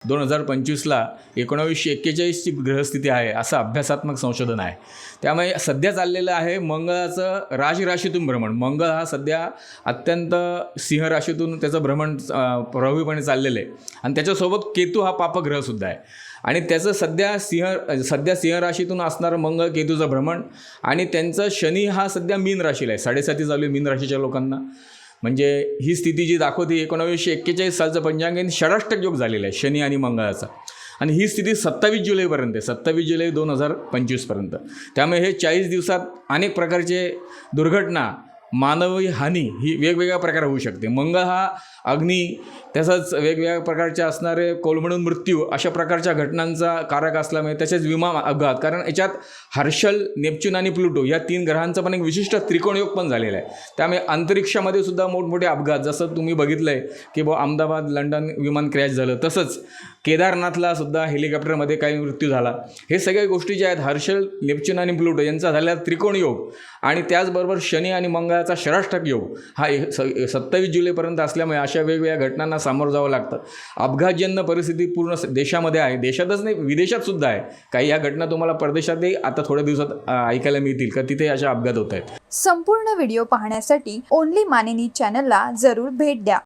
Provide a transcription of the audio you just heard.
2025ला 1941ची ग्रहस्थिती आहे असं अभ्यासात्मक संशोधन आहे. त्यामुळे सध्या चाललेलं आहे मंगळाचं राजराशीतून भ्रमण. मंगळ हा सध्या अत्यंत सिंह राशीतून त्याचं भ्रमण प्रभावीपणे चाललेलं आहे आणि त्याच्यासोबत केतू हा पापग्रहसुद्धा आहे आणि त्याचं सध्या सिंह राशीतून असणारं मंगळ केतूचं भ्रमण आणि त्यांचं शनी हा सध्या मीन राशीला आहे. 7.5 चालू आहे मीन राशीच्या लोकांना. म्हणजे ही स्थिती जी दाखवते 1941 सालचं पंचांगाने षडाष्टक योग झालेला आहे शनी आणि मंगळाचा आणि ही स्थिती 27 जुलैपर्यंत आहे. 27 जुलै 2025पर्यंत. त्यामुळे हे 40 दिवसात अनेक प्रकारचे दुर्घटना मानवी हानी ही वेगवेगळ्या प्रकारे होऊ शकते. मंगळ हा अग्नी तसंच वेगवेगळ्या प्रकारचे असणारे कोलमडून मृत्यू अशा प्रकारच्या घटनांचा कारक असल्यामुळे तसेच विमा अपघात, कारण याच्यात हर्षल, नेपच्यून आणि प्लुटो या 3 ग्रहांचा पण एक विशिष्ट त्रिकोणयोग पण झालेला आहे. त्यामुळे अंतरिक्षामध्ये सुद्धा मोठमोठे अपघात, जसं तुम्ही बघितलं आहे की अहमदाबाद लंडन विमान क्रॅश झालं, तसंच केदारनाथला सुद्धा हेलिकॉप्टरमध्ये काही मृत्यू झाला. हे सगळ्या गोष्टी ज्या आहेत हर्षल, नेपच्यून आणि प्लुटो यांचा झालेला त्रिकोणयोग आणि त्याचबरोबर शनी आणि मंगळाचा षडाष्टक योग हा 27 जुलैपर्यंत असल्यामुळे अशा वेगवेगळ्या घटनांना सामोरं जावं लागतं. अपघातजन्य परिस्थिती पूर्ण देशामध्ये आहे, देशातच नाही विदेशात सुद्धा आहे. काही या घटना तुम्हाला परदेशातही आता थोड्या दिवसात ऐकायला मिळतील का तिथे अशा अपघात होत आहेत. संपूर्ण व्हिडिओ पाहण्यासाठी ओनली माने न्यूज चॅनलला जरूर भेट द्या.